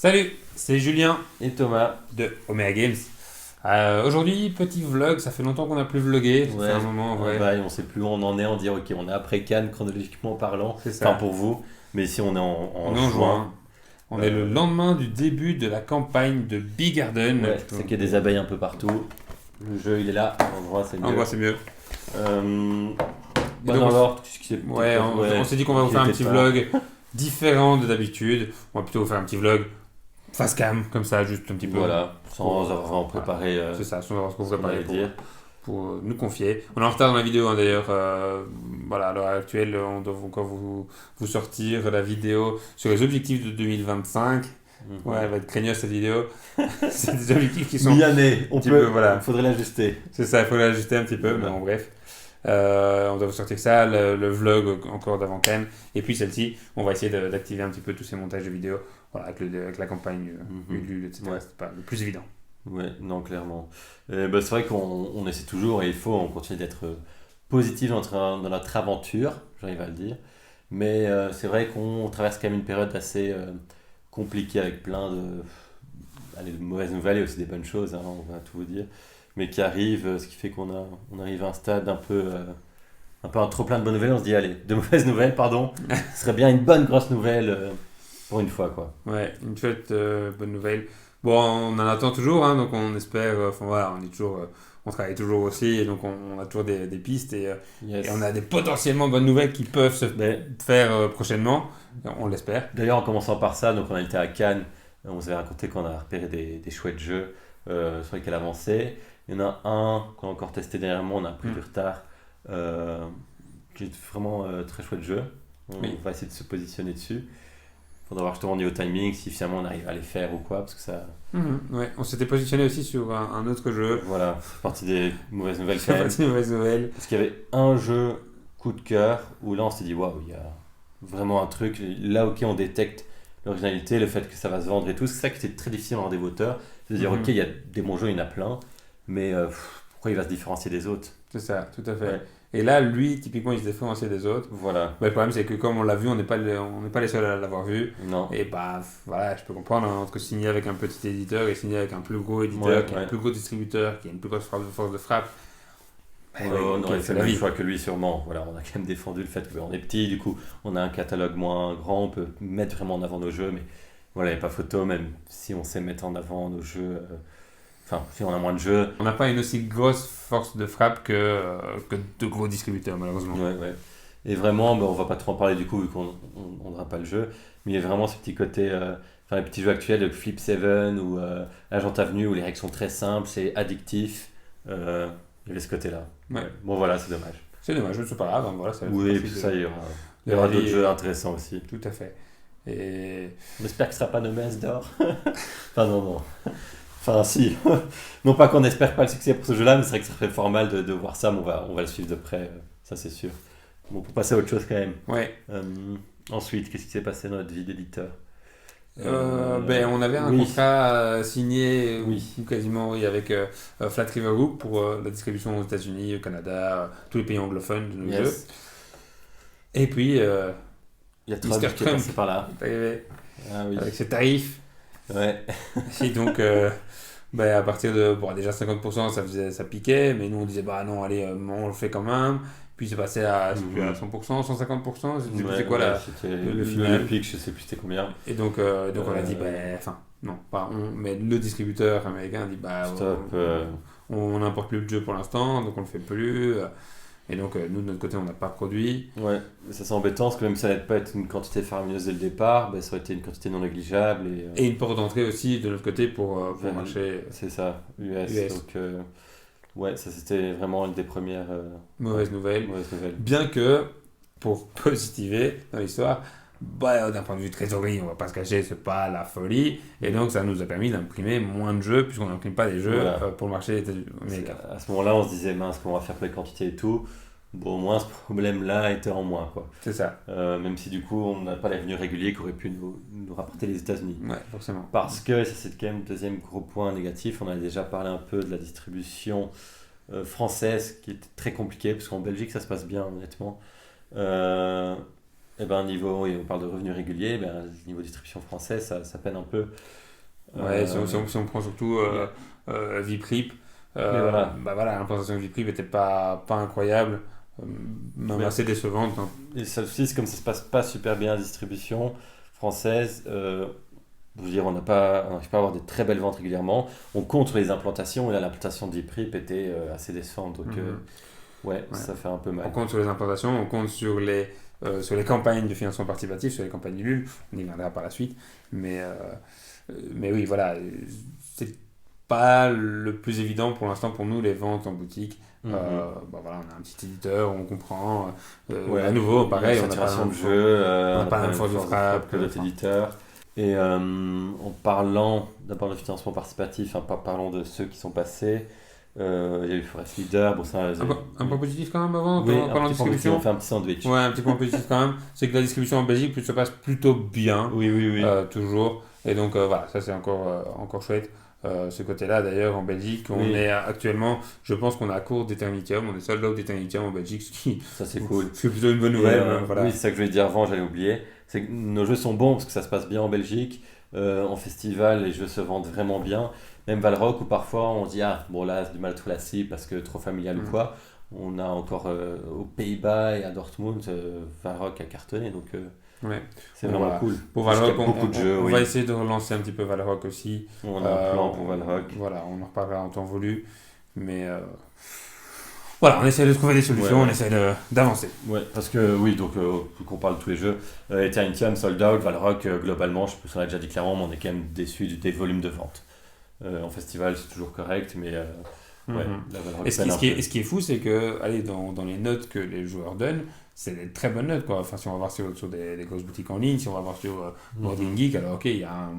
Salut, c'est Julien Et Thomas, de Omega Games. Aujourd'hui, petit vlog, ça fait longtemps qu'on n'a plus vlogué, ça fait un ouais, moment, ouais, on sait plus où on en est, on dit ok, on est après Cannes chronologiquement parlant, c'est enfin ça. pour vous, mais ici on est On en est en juin. juin, on est le Euh, lendemain du début de la campagne de Bee Garden. ouais, c'est qu'il y a des abeilles un peu partout. Le jeu il est là, en juin c'est En mieux. gros, c'est mieux. Euh, Et dans donc, l'ordre, ce qui s'est peut-être ouais, pas on ouais, s'est dit qu'on va vous il faire un était petit temps. vlog différent de d'habitude. On va plutôt vous faire un petit vlog face cam, comme ça, juste un petit peu. Voilà, sans Pour, avoir vraiment voilà, préparé c'est ça, sans avoir ce qu'on vous ce qu'on préparer allait dire. pour nous confier. On est en retard dans la vidéo hein, d'ailleurs. Voilà, à l'heure actuelle, on doit encore vous sortir la vidéo sur les objectifs de 2025. Ouais, Mhm. elle va être craigneuse cette vidéo. C'est des objectifs qui sont un Mi-année, petit peu, voilà. il faudrait l'ajuster. C'est ça, il faut l'ajuster un petit peu, mais Voilà. bon, bref. On doit vous sortir ça, le vlog encore d'avant Cannes, et puis celle-ci, on va essayer d'activer un petit peu tous ces montages de vidéos voilà, avec la campagne Mhm. Ulule, etc. Ouais. C'est pas le plus évident. Ouais, non, clairement. Bah, c'est vrai qu'on essaie toujours et on continue d'être positif dans notre aventure, j'arrive à le dire. Mais c'est vrai qu'on traverse quand même une période assez compliquée avec plein allez, de mauvaises nouvelles et aussi des bonnes choses, hein, on va tout vous dire. Mais qui arrivent, ce qui fait on arrive à un stade un peu un trop plein de bonnes nouvelles. On se dit, allez, de mauvaises nouvelles, pardon. Ce serait bien une bonne grosse nouvelle pour une fois, quoi. Ouais, une chouette bonne nouvelle. Bon, on en attend toujours, hein, donc on espère, enfin voilà, on est toujours, on travaille toujours aussi, et donc on a toujours des pistes, et on Yes. a des potentiellement bonnes nouvelles qui peuvent se Mais faire prochainement, on l'espère. d'ailleurs, en commençant par ça, donc on a été à Cannes, on vous avait raconté qu'on a repéré des chouettes jeux sur lesquels avancer. Il y en a un qu'on a encore testé dernièrement, on a pris du Mm. retard, euh, qui est vraiment très chouette jeu. On Oui. va essayer de se positionner dessus. Il faudra voir justement au niveau timing si finalement on arrive à les faire ou quoi, parce que ça, Mhm, ouais, on s'était positionné aussi sur un autre jeu, voilà, c'est partie des mauvaises nouvelles quand c'est pas même. une mauvaise nouvelle. Parce qu'il y avait un jeu coup de cœur où là on s'est dit waouh, il y a vraiment un truc. Là, ok, on détecte l'originalité, le fait que ça va se vendre et tout. C'est ça qui était très difficile en développeur. C'est de dire ok, Mhm, il y a des bons jeux, il y en a plein, mais pourquoi il va se différencier des autres? c'est ça, tout à fait. Ouais, Et là, lui, typiquement, il se différenciait des autres. voilà. Bah, le problème, c'est que comme on l'a vu, on n'est pas les seuls à l'avoir vu. Non. Et bah voilà, je peux comprendre hein, entre signer avec un petit éditeur et signer avec un plus gros éditeur Ouais, qui a un ouais. plus gros distributeur, qui a une plus grosse force de frappe. Eh oui, On ok, aurait c'est fait le la même vie. choix que lui sûrement. Voilà, on a quand même défendu le fait qu'on est petit, du coup on a un catalogue moins grand, on peut mettre vraiment en avant nos jeux, mais voilà, il n'y a pas photo, même si on sait mettre en avant nos jeux. Enfin, si on a moins de jeux. On n'a pas une aussi grosse force de frappe que de gros distributeurs, malheureusement. Ouais, ouais. Et vraiment, on va pas trop en parler du coup, vu qu'on n'aura pas le jeu. Mais il y a vraiment ce petit côté, enfin les petits jeux actuels, le Flip 7 ou Agent Avenue, où les règles sont très simples, c'est addictif. Il y avait ce côté-là. Ouais. Ouais. Bon voilà, c'est dommage. C'est dommage, mais c'est pas grave, hein, voilà, ça fait Oui, et partie puis de, ça, il de y la aura vie. d'autres jeux intéressants aussi. Tout à fait. Et On espère que ce sera pas nos messes d'or. Enfin non, non. Enfin si. Non pas qu'on espère pas le succès pour ce jeu-là, mais c'est vrai que ça serait fort mal de voir ça, mais on va le suivre de près, ça c'est sûr. Bon, pour passer à autre chose quand même. ouais, Euh, ensuite, qu'est-ce qui s'est passé dans notre vie d'éditeur? ben, on avait un Oui, contrat signé, oui. ou quasiment, oui, avec Flat River Group pour la distribution aux États-Unis, au Canada, tous les pays anglophones de nos jeux. Yes. Et puis, Il y a Trump Mr. qui est Trump passé par là. est arrivé Ah oui. avec ses tarifs. Ouais. Et donc, ben, à partir de, bon, déjà 50%, ça piquait, mais nous on disait, bah non, allez, on le fait quand même. Puis c'est passé à, je sais plus, à Mhm. 100%, 150%, je sais plus Ouais, c'est quoi ouais, là. c'était le final. le pic, je sais plus c'était combien. Et donc, on a dit, ben, enfin, non, pas on, mais le distributeur américain a dit, bah, Stop. on n'importe plus le jeu pour l'instant, donc on le fait plus. Et donc, nous de notre côté, on n'a pas produit. Ouais, ça c'est embêtant parce que même si ça n'allait pas être une quantité faramineuse dès le départ, ben, ça aurait été une quantité non négligeable Et une porte d'entrée aussi de notre côté pour le vers- marché c'est ça, US. US. Donc, ouais, ça c'était vraiment une des premières Mauvaise nouvelle. mauvaises nouvelles. Bien que, pour positiver dans l'histoire, bah, d'un point de vue trésorerie, on va pas se cacher, c'est pas la folie. Et donc, ça nous a permis d'imprimer moins de jeux, puisqu'on n'imprime pas des jeux Voilà. pour le marché américain. À ce moment-là, on se disait, mince, comment on va faire pour les quantités et tout. Bon, au moins ce problème-là était en moins, quoi. C'est ça. Même si du coup, on n'a pas les revenus réguliers qu'auraient pu nous rapporter les États-Unis. Ouais, forcément. Parce que, ça c'est quand même le deuxième gros point négatif, on a déjà parlé un peu de la distribution française qui est très compliquée, parce qu'en Belgique ça se passe bien honnêtement. Et ben, niveau, et on parle de revenus réguliers, ben, niveau distribution française, ça peine un peu. Ouais, si Euh, si on prend surtout Viprip, mais voilà. bah voilà, l'implantation de Viprip n'était pas incroyable, euh, même Mais, assez décevante, hein. et ça aussi, c'est comme ça se passe pas super bien la distribution française. Je veux dire, on n'arrive pas à avoir des très belles ventes régulièrement. On compte sur les implantations, et là, l'implantation de Viprip était assez décevante. Donc, Mhm. ouais, Ouais. ça fait un peu On mal. compte sur les implantations, on compte sur les campagnes de financement participatif, sur les campagnes nulles, on y viendra par la suite. Mais oui, voilà, c'est pas le plus évident pour l'instant pour nous, les ventes en boutique. Mhm. Bah voilà, on a un petit éditeur, on comprend. À Ouais, nouveau, il y a une pareil, saturation de jeu, on on n'a n'a pas pas la la même même force de force de frappe frappe. que d'autres Enfin, éditeurs. Et en parlant d'abord de financement participatif, hein, parlons de ceux qui sont passés. Il y a eu Forest Leader, bon ça, un point oui, positif quand même avant, oui, en un parlant de petit point positif, on distribution. fait un petit sandwich. Ouais, un petit point positif quand même, c'est que la distribution en Belgique se passe plutôt bien, Oui, oui, oui. toujours. Et donc voilà, ça c'est encore chouette. Ce côté-là, d'ailleurs, en Belgique, on Oui, est actuellement, je pense qu'on est à court d'éternitium, on est sold out d'éternitium en Belgique, ça c'est cool. ce qui est plutôt une bonne Et nouvelle, oui, voilà. c'est ça que je voulais dire avant, j'allais oublier. C'est que nos jeux sont bons parce que ça se passe bien en Belgique. En festival, les jeux se vendent vraiment bien. Même Valrock, où parfois on se dit, ah, bon là, c'est du mal à trouver la cible parce que trop familial ou Mm. quoi. On a encore aux Pays-Bas et à Dortmund, Valrock a cartonné, donc Ouais. c'est Bon, vraiment voilà. cool. Pour Parce qu'il y Valrock, a beaucoup de jeux, on va oui. essayer de relancer un petit peu Valrock aussi. On a un plan pour On, Valrock. voilà, on en reparlera en temps voulu. Mais voilà, on essaie de trouver des Ouais, solutions, on ouais. essaie d'avancer. Ouais, parce que oui, donc vu qu'on parle de tous les jeux, Eternitium, Sold Out, Valrock, globalement, je pense qu'on a déjà dit clairement, mais on est quand même déçu des volumes de vente. En festival, c'est toujours correct, mais ouais, Mhm. la Valrock Et peine un peu. ce qui est fou, c'est que allez, dans les notes que les joueurs donnent, c'est des très bonnes notes, quoi. Enfin, si on va voir sur des grosses boutiques en ligne, si on va voir sur Boarding Mhm. Geek, alors ok, il y a un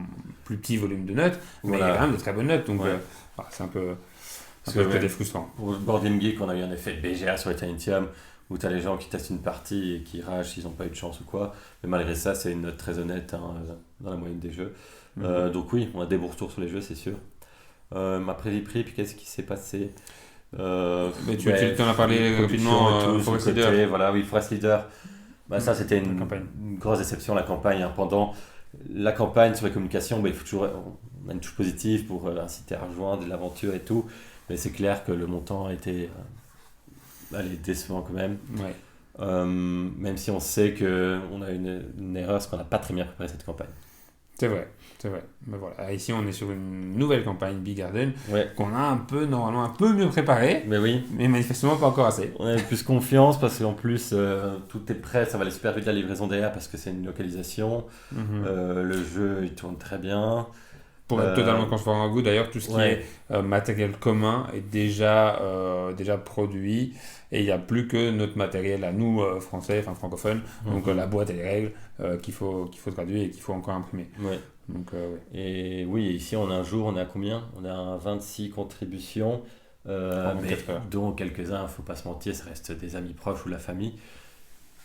plus petit volume de notes, mais il y a quand Voilà, même de très bonnes notes. Donc, ouais. voilà, c'est un Parce que peu le côté ouais, frustrant. pour Board Game Geek, on a eu un effet de BGA sur Eternitium, où tu as les gens qui testent une partie et qui ragent s'ils n'ont pas eu de chance ou quoi. Mais malgré ça, c'est une note très honnête hein, dans la moyenne des jeux. Mhm. Donc oui, on a des bons retours sur les jeux, c'est sûr. Après Vipri, puis qu'est-ce qui s'est passé Mais ben, tu en as les parlé productions rapidement, et tout, sur le Forest Leader, côté, voilà, oui, Forest Leader, bah, ça c'était la campagne. une grosse déception, la campagne. Hein. Pendant la campagne sur les communications, ben, il faut toujours, on a une touche positive pour inciter à rejoindre l'aventure et tout, mais c'est clair que le montant a été allez, décevant quand même. Ouais. Même si on sait qu'on a une erreur, parce qu'on n'a pas très bien préparé cette campagne. C'est vrai, c'est vrai. Mais voilà, ici on est sur une nouvelle campagne Big Garden Ouais, qu'on a normalement un peu mieux préparée, mais oui, mais manifestement pas encore assez. on a plus confiance parce qu'en plus tout est prêt, ça va aller super vite la livraison derrière parce que c'est une localisation. Mhm. Le jeu il tourne très bien. Pour être Euh, totalement transparent avec vous, d'ailleurs, tout ce qui est ouais, matériel commun est déjà produit et il n'y a plus que notre matériel à nous, français, enfin francophones, donc mhm, la boîte et les règles qu'il faut traduire et qu'il faut encore imprimer. ouais. Donc, ouais. Et oui, ici on a un jour, on est à combien? On est à 26 contributions, En mais 24 heures. dont quelques-uns, faut pas se mentir, ça reste des amis proches ou la famille.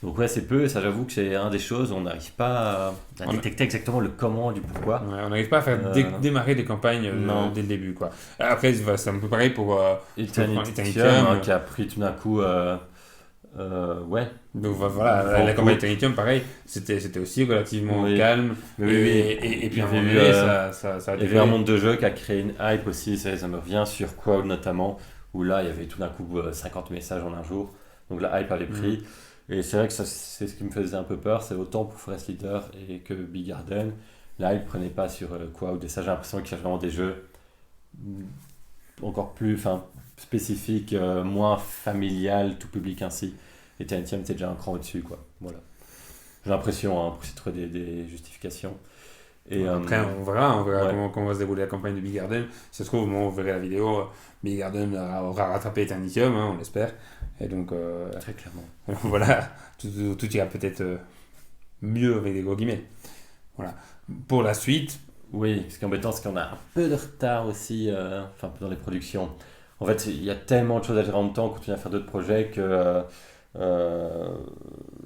Donc ouais, c'est peu, et ça j'avoue que c'est un des choses, on n'arrive pas à On a- détecter exactement le comment du pourquoi. Ouais, on n'arrive pas à faire Euh, démarrer des campagnes non. dès le début, quoi. Après, voilà, c'est un peu pareil pour je peux prendre Eternitium, Eternitium. hein, qui a pris tout d'un coup, ouais, Donc voilà, vent la en campagne poupe. Eternitium, pareil, c'était aussi relativement Oui, calme. mais oui, oui. Et Il puis y à un avait moment eu, donné, ça a il y avait un décollé. monde de jeu qui a créé une hype aussi, ça me revient sur Crowd notamment, où là il y avait tout d'un coup 50 messages en un jour, donc la hype avait Mhm. pris. Et c'est vrai que ça, c'est ce qui me faisait un peu peur, c'est autant pour Forest Leader et que Big Garden, la hype prenait pas sur Crowd, et ça j'ai l'impression qu'il y a vraiment des jeux encore plus enfin, spécifiques, moins familial, tout public ainsi. Et TNTM c'était déjà un cran au-dessus, quoi. Voilà. J'ai l'impression, hein, pour essayer de trouver des justifications. Et Après, on verra ouais, comment va se dérouler la campagne de Big Garden. Si ça se trouve, au moment où vous verrez la vidéo, Big Garden aura rattrapé Eternitium, hein, on l'espère. Et donc, très clairement. voilà, tout ira peut-être mieux avec des gros guillemets. Voilà. Pour la suite, Oui, ce qui est embêtant, c'est qu'on a un peu de retard aussi enfin, dans les productions. En fait, il y a tellement de choses à gérer en même temps, on continue à faire d'autres projets que euh,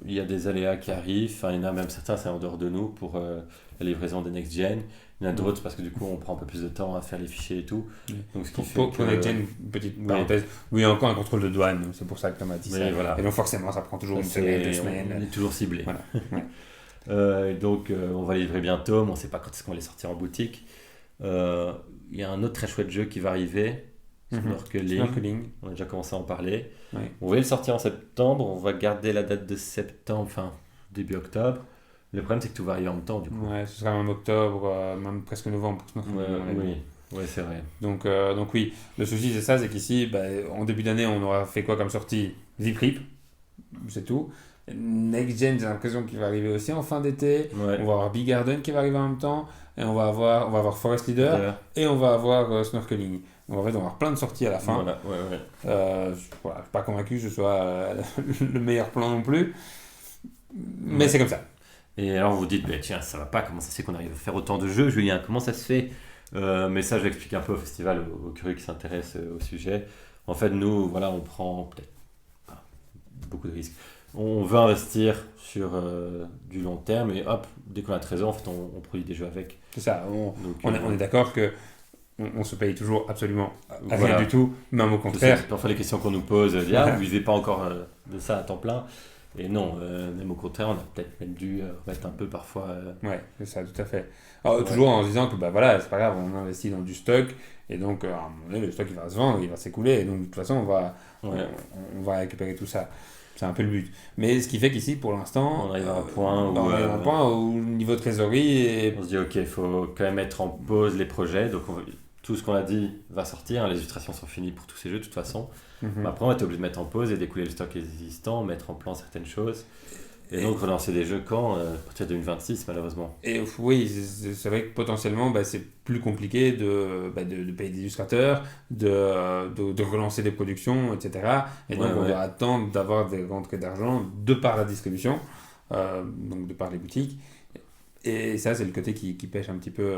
il y a des aléas qui arrivent. Enfin, il y en a même certains, c'est en dehors de nous pour la livraison des next-gen. Il y en a d'autres parce que du coup, on prend un peu plus de temps à faire les fichiers et tout. Oui. Donc, ce qui fait Pour que... NextGen, une petite parenthèse, oui, il y a encore un contrôle de douane, c'est pour ça que Thomas a dit ça. voilà. Et donc forcément, ça prend toujours une semaine, 2 semaines. On est toujours ciblé. Voilà. Ouais. Donc, on va les livrer bientôt, mais on ne sait pas quand est-ce qu'on va les sortir en boutique. Il y a un autre très chouette jeu qui va arriver, Snorkeling. On a déjà commencé à en parler. Oui. On va le sortir en septembre. On va garder la date de septembre, enfin début octobre. Le problème, c'est que tout va arriver en même temps, du coup. Ouais, ce sera même octobre, même presque novembre. Oui, c'est vrai. Donc oui, le souci c'est ça, c'est qu'ici, en début d'année, on aura fait quoi comme sortie? Ziprip, c'est tout. NextGen, j'ai l'impression qu'il va arriver aussi en fin d'été. Ouais. On va avoir Big Garden qui va arriver en même temps. Et on va avoir Forest Leader. Et on va avoir Snorkeling. Donc en fait, on va avoir plein de sorties à la fin. Voilà, ouais. Je ne suis pas convaincu que ce soit le meilleur plan non plus. Mais c'est comme ça. Et alors vous dites, tiens, ça va pas, comment ça se fait qu'on arrive à faire autant de jeux, Julien, comment ça se fait? Mais ça, je vais expliquer un peu au festival, aux curieux qui s'intéressent au sujet. En fait, nous, voilà, on prend peut-être pas beaucoup de risques. On veut investir sur du long terme et hop, dès qu'on a 13 ans, en fait, on produit des jeux avec. C'est ça, Donc, on est d'accord que on se paye toujours absolument rien voilà. du tout, même au contraire. Parfois les questions qu'on nous pose, vous vivez pas encore de ça à temps plein. Et non, même au contraire, on a peut-être même dû remettre un peu parfois. Ouais, c'est ça, tout à fait. Alors, toujours en se disant que voilà, c'est pas grave, on investit dans du stock, et donc à un moment donné, le stock il va se vendre, il va s'écouler, et donc de toute façon, on va récupérer tout ça. C'est un peu le but. Mais ce qui fait qu'ici, pour l'instant, on arrive à un point où le niveau de trésorerie est... On se dit, ok, il faut quand même mettre en pause les projets. Donc, tout ce qu'on a dit va sortir. Les illustrations sont finies pour tous ces jeux, de toute façon. Mais après, on va être obligé de mettre en pause et d'écouler le stock existant, mettre en plan certaines choses. Et donc, relancer des jeux quand à partir de 2026, malheureusement. Et oui, c'est vrai que potentiellement, c'est plus compliqué de payer des illustrateurs, de relancer des productions, etc. Et donc, on va attendre d'avoir des rentrées d'argent de par la distribution, donc de par les boutiques. Et ça, c'est le côté qui pêche un petit peu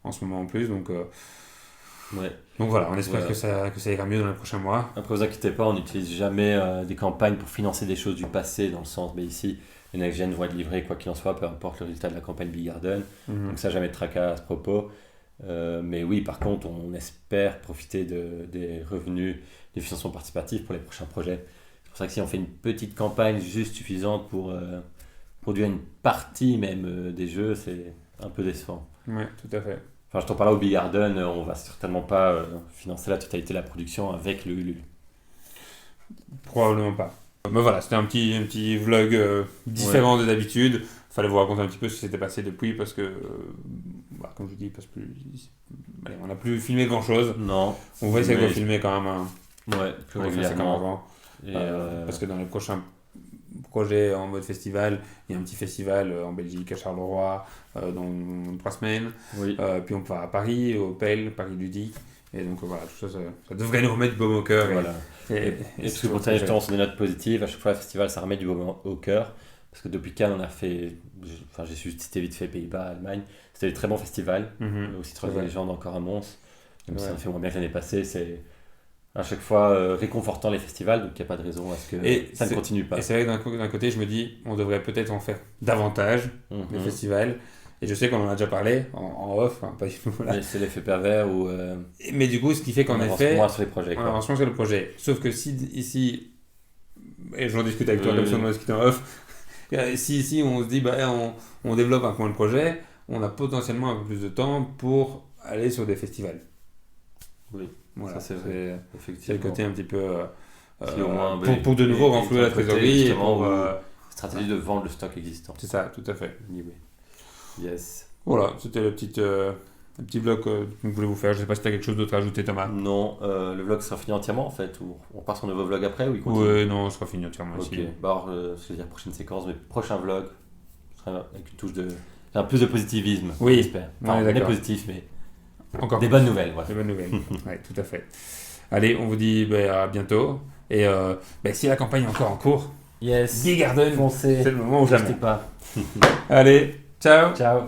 en ce moment en plus. Donc voilà, on espère que ça ira mieux dans les prochains mois. Après, vous inquiétez pas, on n'utilise jamais des campagnes pour financer des choses du passé, dans le sens, mais ici, les next-gen vont être livrés quoi qu'il en soit, peu importe le résultat de la campagne Big Garden. Donc ça, jamais de tracas à ce propos. Mais oui, par contre, on espère profiter des revenus des financements participatifs pour les prochains projets. C'est pour ça que si on fait une petite campagne juste suffisante pour produire une partie même des jeux, c'est un peu décevant. Oui, tout à fait. Enfin, je t'en parle au Big Garden, on va certainement pas financer la totalité de la production avec le Ulule. Probablement pas. Mais voilà, c'était un petit vlog différent de d'habitude. Il fallait vous raconter un petit peu ce qui s'était passé depuis parce que, comme je vous dis, on n'a plus filmé grand chose. Non. On va essayer de filmer quand même. Plus régulièrement. Comme avant. Parce que dans les prochains projets en mode festival, il y a un petit festival en Belgique, à Charleroi, dans 3 semaines. Oui. Puis on va à Paris, au PEL, Paris Ludique. Et donc voilà, tout ça devrait nous remettre du baume au cœur. Voilà. Et parce que pour ça, justement, sur des notes positives, à chaque fois, le festival, ça remet du baume au cœur. Parce que depuis Cannes, on a fait, j'ai cité vite fait Pays-Bas, Allemagne. C'était des très bons festivals. Aussi Trois légendes encore à Mons. Même si ça me fait moins bien que l'année passée, c'est à chaque fois réconfortant les festivals, donc il n'y a pas de raison à ce que ça ne continue pas. Et c'est vrai que d'un côté, je me dis, on devrait peut-être en faire davantage, des festivals. Et je sais qu'on en a déjà parlé en off, pas du tout. Mais c'est l'effet pervers ou. Mais du coup, ce qui fait qu'en effet. On avance moins sur les projets. On avance moins sur le projet. Sauf que si ici, et j'en discute avec toi comme ça, on discute en off, si ici on se dit, on développe un coin de projet, on a potentiellement un peu plus de temps pour aller sur des festivals. Oui, voilà, ça c'est vrai. C'est le côté un petit peu. Au moins, pour de nouveau renflouer la trésorerie. Stratégie de vendre le stock existant. C'est ça, tout à fait. Anyway. Yes. Voilà, c'était le petit vlog que je voulais vous faire. Je ne sais pas si tu as quelque chose d'autre à ajouter, Thomas. Non, le vlog sera fini entièrement en fait, ou on part sur un nouveau vlog après ou il continue? Oui, non, ce sera fini entièrement ici. Ok, alors je vais dire prochaine séquence, mais prochain vlog sera avec une touche de. Un plus de positivisme, oui, j'espère. Enfin, on est positif, mais. Encore des bonnes nouvelles, voilà. Des bonnes nouvelles, oui, tout à fait. Allez, on vous dit à bientôt. Et si la campagne est encore en cours, yes. Big Garden, foncez. C'est le moment où jamais. Pas. Allez, ciao. Ciao.